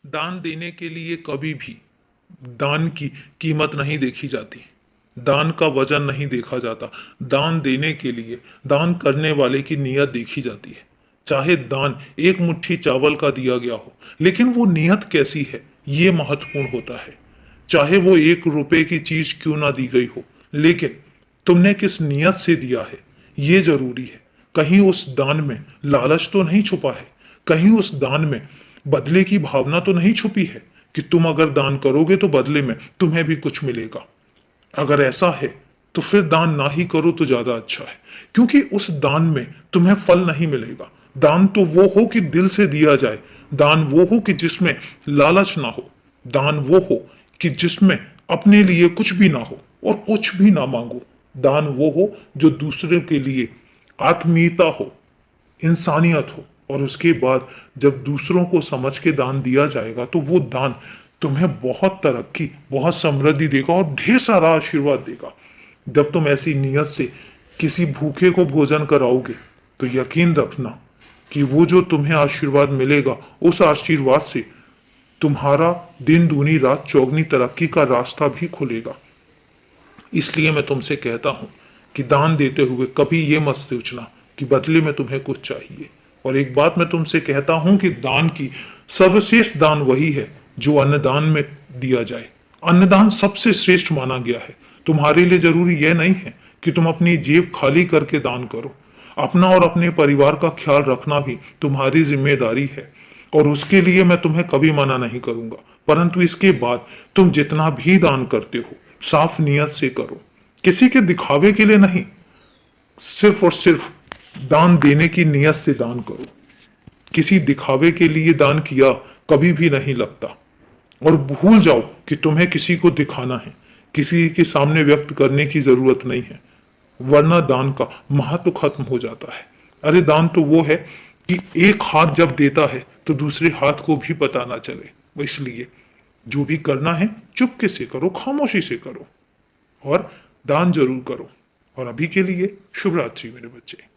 दान देने के लिए कभी भी दान की कीमत नहीं देखी जाती। दान का वजन नहीं देखा जाता। दान देने के लिए दान करने वाले की नीयत देखी जाती है। चाहे दान एक मुट्ठी चावल का दिया गया हो, लेकिन वो नीयत कैसी है ये महत्वपूर्ण होता है। चाहे वो 1 रुपए की चीज क्यों ना दी गई हो, लेकिन तुमने किस नीयत से दिया है ये जरूरी है। कहीं उस दान में लालच तो नहीं छुपा है। कहीं उस दान में बदले की भावना तो नहीं छुपी है कि तुम अगर दान करोगे तो बदले में तुम्हें भी कुछ मिलेगा। अगर ऐसा है तो फिर दान ना ही करो तो ज्यादा अच्छा है, क्योंकि उस दान में तुम्हें फल नहीं मिलेगा। दान तो वो हो कि दिल से दिया जाए। दान वो हो कि जिसमें लालच ना हो। दान वो हो कि जिसमें अपने लिए कुछ भी ना हो और कुछ भी ना मांगो। दान वो हो जो दूसरे के लिए आत्मीयता हो, इंसानियत हो। और उसके बाद जब दूसरों को समझ के दान दिया जाएगा तो वो दान तुम्हें बहुत तरक्की, बहुत समृद्धि देगा और ढेर सारा आशीर्वाद देगा। जब तुम ऐसी नीयत से किसी भूखे को भोजन कराओगे तो यकीन रखना कि वो जो तुम्हें आशीर्वाद मिलेगा, उस आशीर्वाद से तुम्हारा दिन दूनी रात चौगनी तरक्की का रास्ता भी खुलेगा। इसलिए मैं तुमसे कहता हूं कि दान देते हुए कभी ये मत सोचना कि बदले में तुम्हें कुछ चाहिए। और एक बात मैं तुमसे कहता हूं कि दान की सर्वश्रेष्ठ दान वही है जो अन्नदान में दिया जाए। अन्नदान सबसे श्रेष्ठ माना गया है। तुम्हारे लिए जरूरी यह नहीं है कि तुम अपनी जेब खाली करके दान करो। अपना और अपने परिवार का ख्याल रखना भी तुम्हारी जिम्मेदारी है, और उसके लिए मैं तुम्हें कभी मना नहीं करूंगा। परंतु इसके बाद तुम जितना भी दान करते हो साफ नियत से करो, किसी के दिखावे के लिए नहीं। सिर्फ और सिर्फ दान देने की नियत से दान करो। किसी दिखावे के लिए दान किया कभी भी नहीं लगता। और भूल जाओ कि तुम्हें किसी को दिखाना है, किसी के सामने व्यक्त करने की जरूरत नहीं है, वरना दान का महत्व खत्म हो जाता है। अरे दान तो वो है कि एक हाथ जब देता है तो दूसरे हाथ को भी पता ना चले। वो इसलिए जो भी करना है चुपके से करो, खामोशी से करो, और दान जरूर करो। और अभी के लिए शुभ रात्रि मेरे बच्चे।